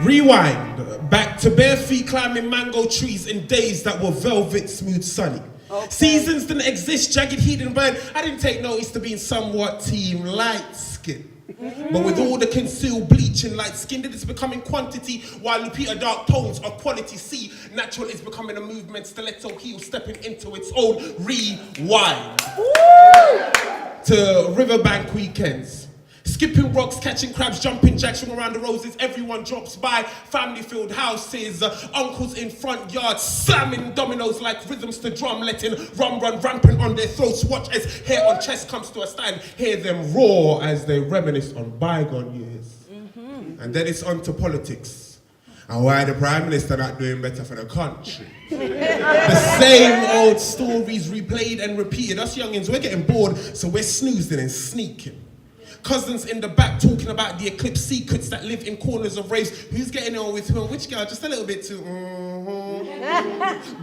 Rewind, back to bare feet climbing mango trees in days that were velvet smooth sunny. Okay. Seasons didn't exist, jagged heat and burn. I didn't take notice to being somewhat team light skin. But with all the concealed bleach and light skin, it is becoming quantity, while Lupita dark tones are quality. See, natural is becoming a movement, stiletto heel stepping into its own. Rewind. To riverbank weekends. Skipping rocks, catching crabs, jumping jacks, swing around the roses. Everyone drops by, family-filled houses, uncles in front yards, slamming dominoes like rhythms to drum, letting rum run rampant on their throats. Watch as hair on chest comes to a stand. Hear them roar as they reminisce on bygone years. And then it's on to politics. And why the Prime Minister not doing better for the country. The same old stories replayed and repeated. Us youngins, we're getting bored, so we're snoozing and sneaking. Cousins in the back talking about the eclipse secrets that live in corners of raves. Who's getting on with who and which girl? Just a little bit too.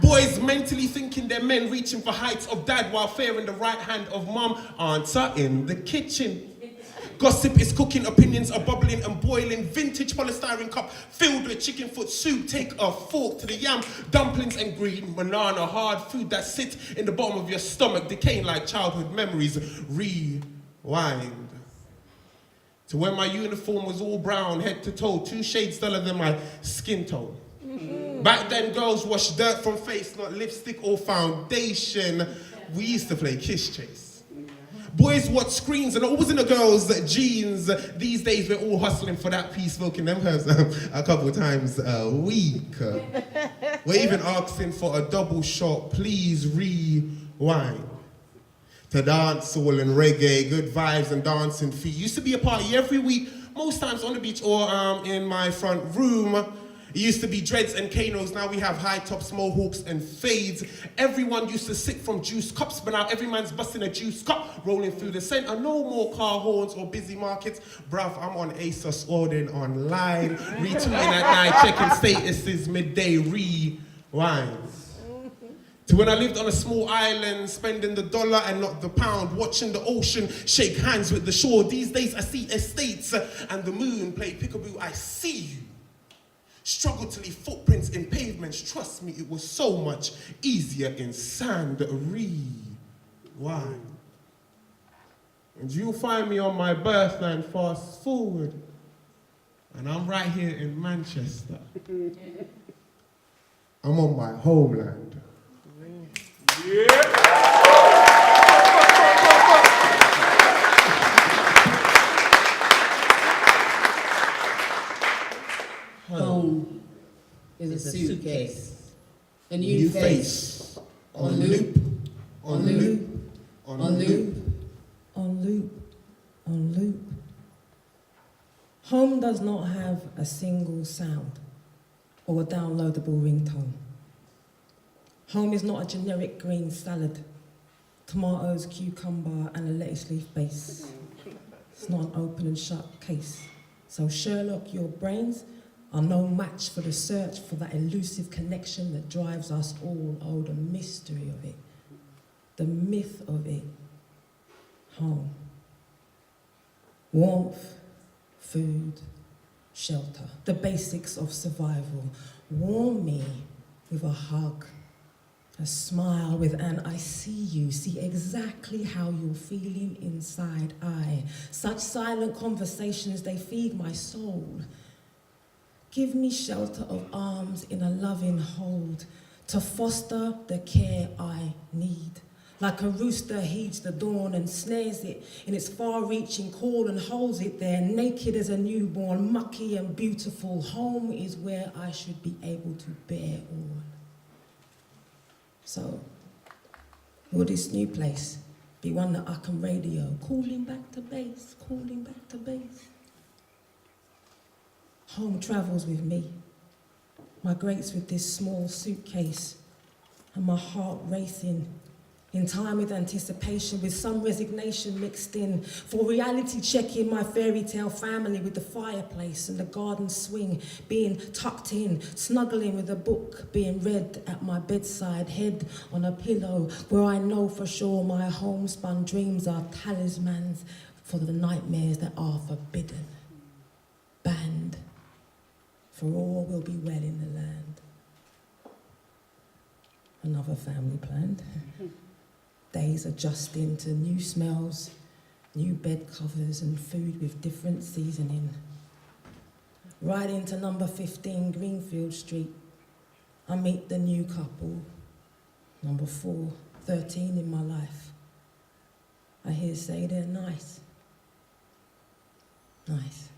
Boys mentally thinking they're men, reaching for heights of dad while fearing the right hand of mum. Aunts are in the kitchen. Gossip is cooking, opinions are bubbling and boiling. Vintage polystyrene cup filled with chicken foot soup. Take a fork to the yam, dumplings and green banana. Hard food that sits in the bottom of your stomach, decaying like childhood memories. Rewind. To when my uniform was all brown, head to toe, 2 shades duller than my skin tone. Back then, girls washed dirt from face, not lipstick or foundation. We used to play kiss chase. Boys watch screens and always in the girls' jeans. These days, we're all hustling for that piece, smoking them herbs a couple times a week. We're even asking for a double shot, please rewind. To dancehall and reggae, good vibes and dancing feet. Used to be a party every week, most times on the beach or in my front room. It used to be dreads and canos, now we have high tops, mohawks and fades. Everyone used to sip from juice cups, but now every man's busting a juice cup, rolling through the centre. No more car horns or busy markets. Bruv, I'm on ASOS ordering online, retweeting at night, checking statuses, midday rewind. To when I lived on a small island, spending the dollar and not the pound, watching the ocean shake hands with the shore. These days I see estates and the moon play peekaboo. I see you. Struggle to leave footprints in pavements. Trust me, it was so much easier in sand. Rewind. And you'll find me on my birthday and fast forward. And I'm right here in Manchester. I'm on my homeland. Yeah. Home is a suitcase. A new face. On loop, on loop, on loop, on loop, on loop. Home does not have a single sound or a downloadable ringtone. Home is not a generic green salad, tomatoes, cucumber, and a lettuce leaf base. It's not an open and shut case. So Sherlock, your brains are no match for the search for that elusive connection that drives us all. Oh, the mystery of it, the myth of it. Home. Warmth, food, shelter, the basics of survival. Warm me with a hug, a smile with an I see you, see exactly how you're feeling inside. Such silent conversations, they feed my soul. Give me shelter of arms in a loving hold to foster the care I need. Like a rooster heeds the dawn and snares it in its far-reaching call and holds it there, naked as a newborn, mucky and beautiful. Home is where I should be able to bear all. So, will this new place be one that I can radio, calling back to base, calling back to base? Home travels with me, migrates with this small suitcase, and my heart racing, in time with anticipation, with some resignation mixed in, for reality checking my fairy tale family with the fireplace and the garden swing, being tucked in, snuggling with a book being read at my bedside, head on a pillow, where I know for sure my homespun dreams are talismans for the nightmares that are forbidden. Banned. for all will be well in the land. Another family planned. Days adjusting to new smells, new bed covers and food with different seasoning. Riding to number 15 Greenfield Street, I meet the new couple. Number 4, 13 in my life. I hear say they're nice. Nice.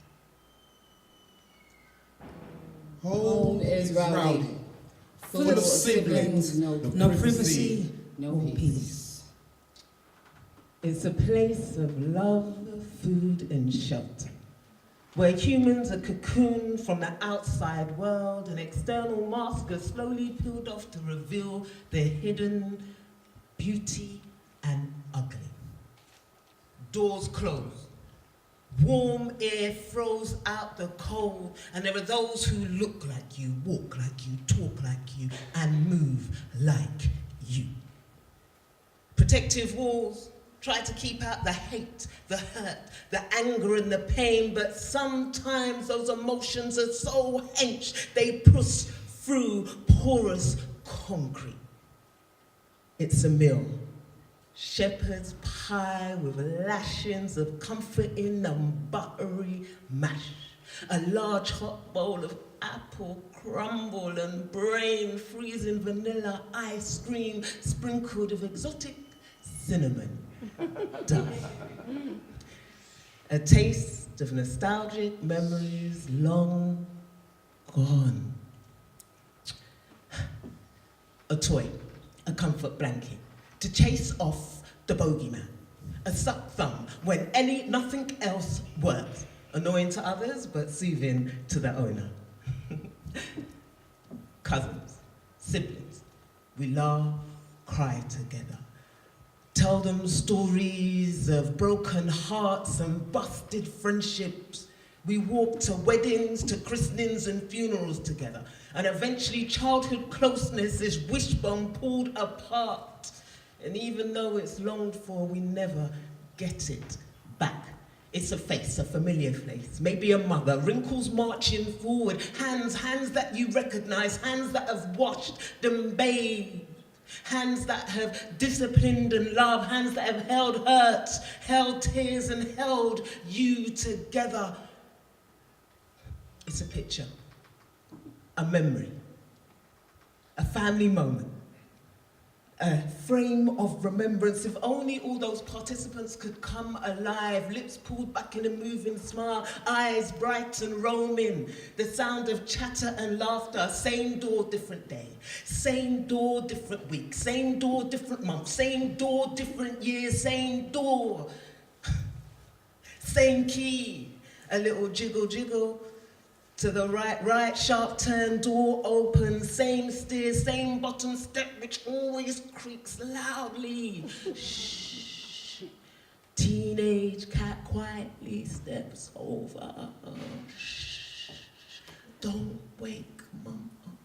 Home is rowdy, full of siblings, no privacy, no peace. It's a place of love, food, and shelter, where humans are cocooned from the outside world and external masks are slowly peeled off to reveal their hidden beauty and ugly. Doors close. Warm air throws out the cold, and there are those who look like you, walk like you, talk like you, and move like you. Protective walls try to keep out the hate, the hurt, the anger and the pain, but sometimes those emotions are so hench, they push through porous concrete. It's a meal. Shepherd's pie with lashings of comforting and buttery mash. A large hot bowl of apple crumble and brain freezing vanilla ice cream sprinkled with exotic cinnamon dust. A taste of nostalgic memories long gone. A toy, a comfort blanket, to chase off the bogeyman. A suck thumb when nothing else works. Annoying to others, but soothing to the owner. Cousins, siblings, we laugh, cry together. Tell them stories of broken hearts and busted friendships. We walk to weddings, to christenings and funerals together. And eventually childhood closeness is wishbone pulled apart. And even though it's longed for, we never get it back. It's a face, a familiar face, maybe a mother, wrinkles marching forward, hands that you recognize, hands that have washed and bathed, hands that have disciplined and loved, hands that have held hurts, held tears and held you together. It's a picture, a memory, a family moment, a frame of remembrance. If only all those participants could come alive, lips pulled back in a moving smile, eyes bright and roaming, the sound of chatter and laughter. Same door, different day. Same door, different week. Same door, different month. Same door, different year. Same door. Same key. A little jiggle, jiggle. To the right, sharp turn, door open, same stairs, same bottom step, which always creaks loudly. Shh. Teenage cat quietly steps over. Shh. Don't wake mom up.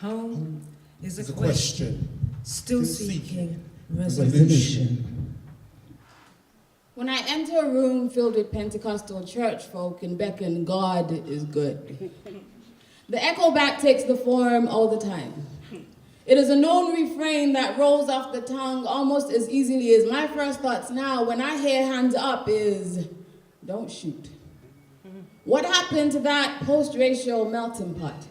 Home is a question, question, still seeking resolution. resolution. When I enter a room filled with Pentecostal church folk and beckon, God is good. The echo back takes the form all the time. It is a known refrain that rolls off the tongue almost as easily as my first thoughts now when I hear hands up is, don't shoot. What happened to that post-racial melting pot?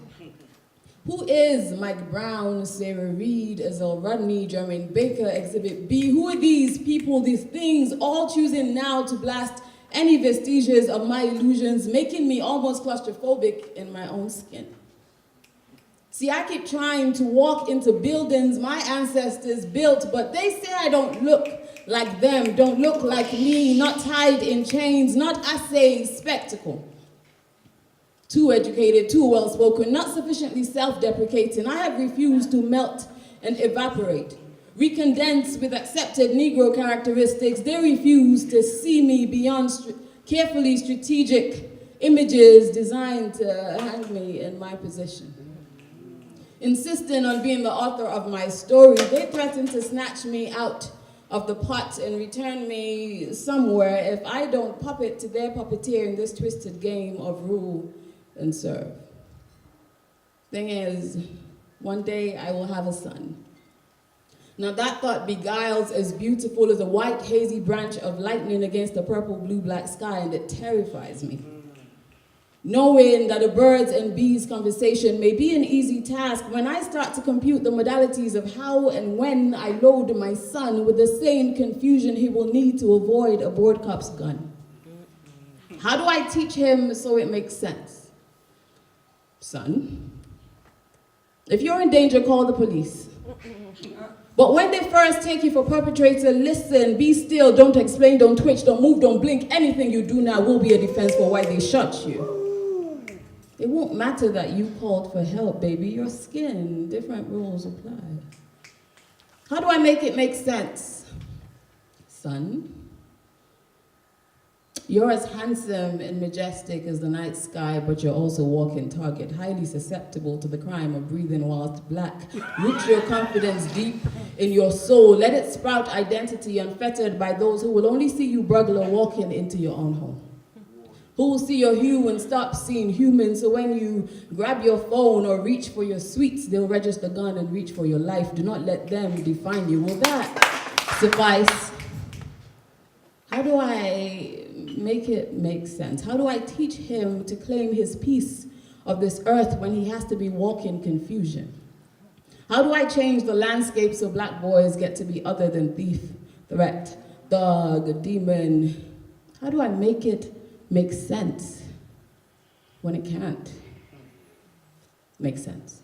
Who is Mike Brown, Sarah Reed, Azal Russenï, Jermaine Baker, Exhibit B? Who are these people, these things, all choosing now to blast any vestiges of my illusions, making me almost claustrophobic in my own skin? See, I keep trying to walk into buildings my ancestors built, but they say I don't look like them, don't look like me, not tied in chains, not assay spectacle. Too educated, too well-spoken, not sufficiently self-deprecating. I have refused to melt and evaporate. Recondense with accepted Negro characteristics, they refuse to see me beyond carefully strategic images designed to hang me in my position. Insisting on being the author of my story, they threaten to snatch me out of the pot and return me somewhere if I don't puppet to their puppeteer in this twisted game of rule and serve. Thing is, one day I will have a son. Now that thought beguiles as beautiful as a white hazy branch of lightning against the purple blue black sky, and it terrifies me. Knowing that a birds and bees conversation may be an easy task, when I start to compute the modalities of how and when I load my son with the same confusion he will need to avoid a board cop's gun. How do I teach him so it makes sense? Son, if you're in danger, call the police. But when they first take you for perpetrator, listen, be still, don't explain, don't twitch, don't move, don't blink. Anything you do now will be a defense for why they shot you. It won't matter that you called for help, baby. Your skin, different rules apply. How do I make it make sense? Son, you're as handsome and majestic as the night sky, but you're also a walking target, highly susceptible to the crime of breathing whilst black. Root your confidence deep in your soul. Let it sprout identity unfettered by those who will only see you burglar walking into your own home. Who will see your hue and stop seeing human, so when you grab your phone or reach for your sweets, they'll register the gun and reach for your life. Do not let them define you. Will that suffice? How do I make it make sense? How do I teach him to claim his piece of this earth when he has to be walking confusion? How do I change the landscape so black boys get to be other than thief, threat, thug, demon? How do I make it make sense when it can't make sense?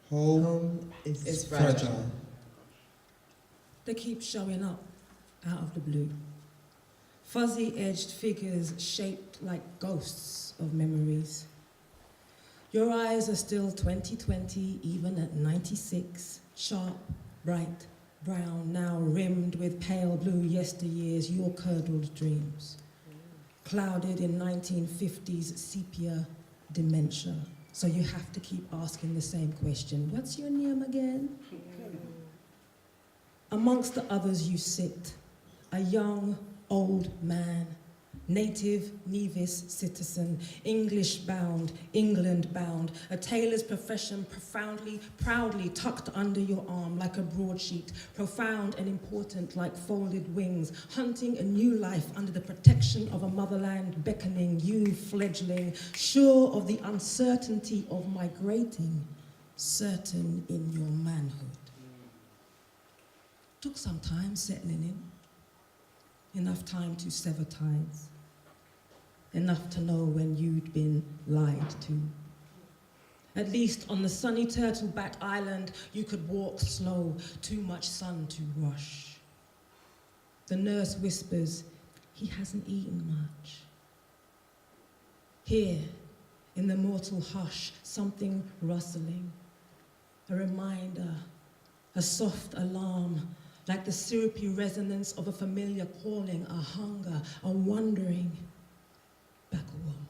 Home is fragile. They keep showing up out of the blue. Fuzzy-edged figures shaped like ghosts of memories. Your eyes are still 2020, even at 96, sharp, bright, brown, now rimmed with pale blue yesteryears, your curdled dreams. Clouded in 1950s sepia dementia. So you have to keep asking the same question. What's your name again? Amongst the others you sit, a young, old man, native Nevis citizen, English-bound, England-bound, a tailor's profession profoundly, proudly tucked under your arm like a broadsheet, profound and important like folded wings, hunting a new life under the protection of a motherland beckoning you, fledgling, sure of the uncertainty of migrating, certain in your manhood. Took some time settling in, enough time to sever ties, enough to know when you'd been lied to. At least on the sunny Turtleback Island, you could walk slow, too much sun to rush. The nurse whispers, he hasn't eaten much. Here, in the mortal hush, something rustling, a reminder, a soft alarm, like the syrupy resonance of a familiar calling, a hunger, a wondering. Back home.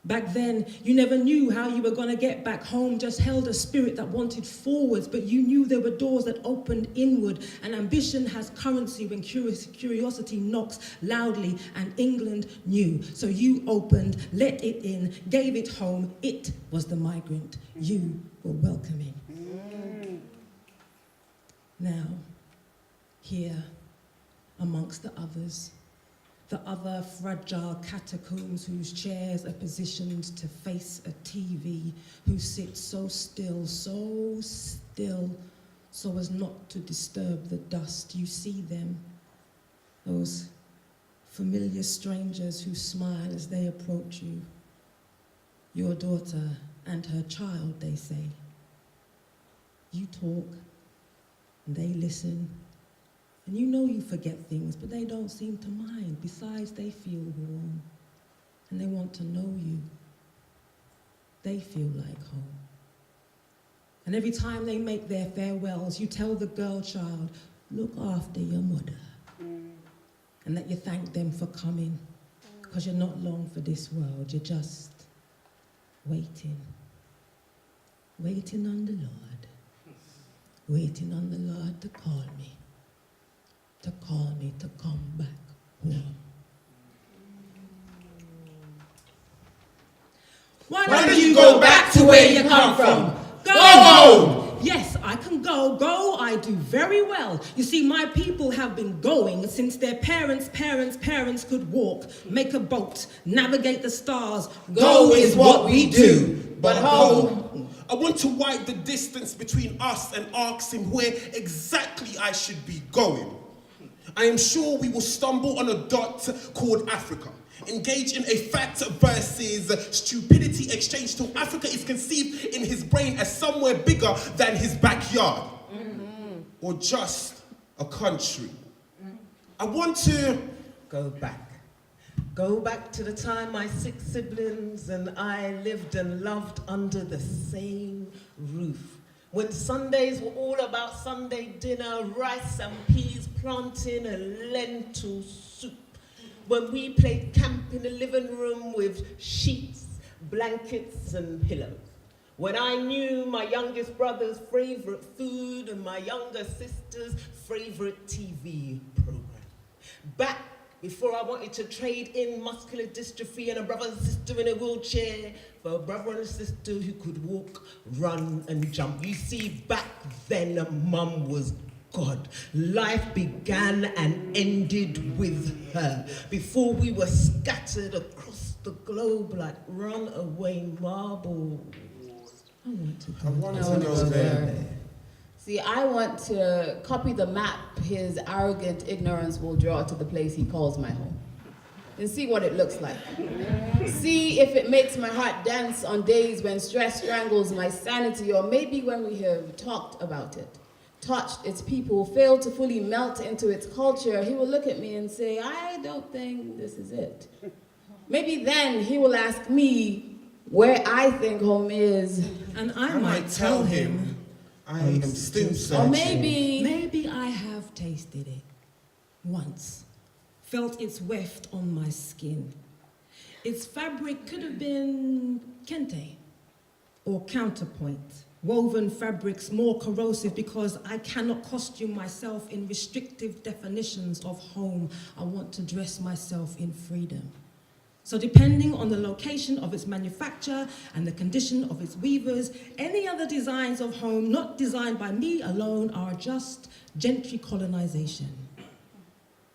Back then, you never knew how you were going to get back home, just held a spirit that wanted forwards, but you knew there were doors that opened inward, and ambition has currency when curiosity knocks loudly, and England knew. So you opened, let it in, gave it home. It was the migrant you were welcoming. Now, here, amongst the others, the other fragile catacombs whose chairs are positioned to face a TV, who sit so still, so as not to disturb the dust. You see them, those familiar strangers who smile as they approach you. Your daughter and her child, they say. You talk, and they listen. And you know you forget things, but they don't seem to mind. Besides, they feel warm, and they want to know you. They feel like home. And every time they make their farewells, you tell the girl child, look after your mother. And that you thank them for coming, because you're not long for this world. You're just waiting. Waiting on the Lord. Waiting on the Lord to call me. Go back to where you come from. Go home. Yes, I can go. Go, I do very well. You see, my people have been going since their parents' could walk, make a boat, navigate the stars. Go is what we do. But home. I want to widen the distance between us and ask him where exactly I should be going. I am sure we will stumble on a dot called Africa. Engage in a fact versus stupidity exchange till Africa is conceived in his brain as somewhere bigger than his backyard. Or just a country. I want to Go back. Go back to the time my 6 siblings and I lived and loved under the same roof. When Sundays were all about Sunday dinner, rice and peas, plantain and lentil soup. When we played camp in the living room with sheets, blankets and pillows. When I knew my youngest brother's favorite food and my younger sister's favorite TV program. Back before I wanted to trade in muscular dystrophy and a brother and sister in a wheelchair for a brother and a sister who could walk, run and jump. You see, back then Mum was God. Life began and ended with her. Before we were scattered across the globe like runaway marbles. I want to go there. See, I want to copy the map his arrogant ignorance will draw to the place he calls my home. And see what it looks like. See if it makes my heart dance on days when stress strangles my sanity, or maybe when we have talked about it, touched its people, failed to fully melt into its culture. He will look at me and say, I don't think this is it. Maybe then he will ask me where I think home is. And I might tell him, I am still searching. Or maybe I have tasted it once, felt its weft on my skin. Its fabric could have been kente or counterpoint. Woven fabrics more corrosive because I cannot costume myself in restrictive definitions of home. I want to dress myself in freedom. So depending on the location of its manufacture and the condition of its weavers, any other designs of home not designed by me alone are just gentry colonization.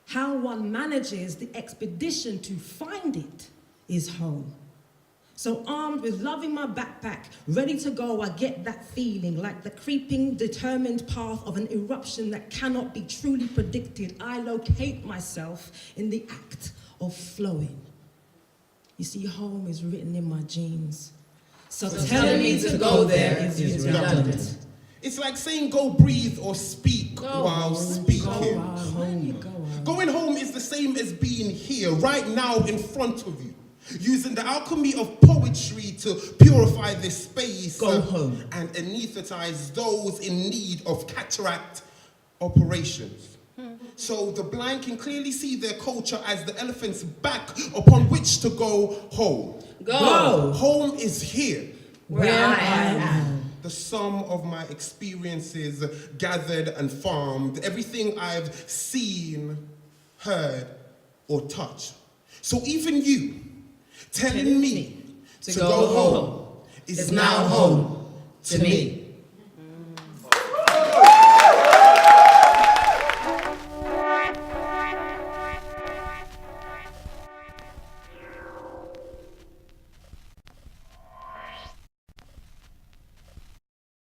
How one manages the expedition to find it is home. So armed with love in my backpack, ready to go, I get that feeling like the creeping, determined path of an eruption that cannot be truly predicted. I locate myself in the act of flowing. You see, home is written in my genes. So telling me to go there is redundant. It's like saying go breathe or speak while speaking. Going home is the same as being here, right now in front of you. Using the alchemy of poetry to purify this space. Go home. And anesthetize those in need of cataract operations. So the blind can clearly see their culture as the elephant's back upon which to go home. Go. Home is here. Where I am. The sum of my experiences gathered and farmed. Everything I've seen, heard, or touched. So even you, telling me to go home is now home to me.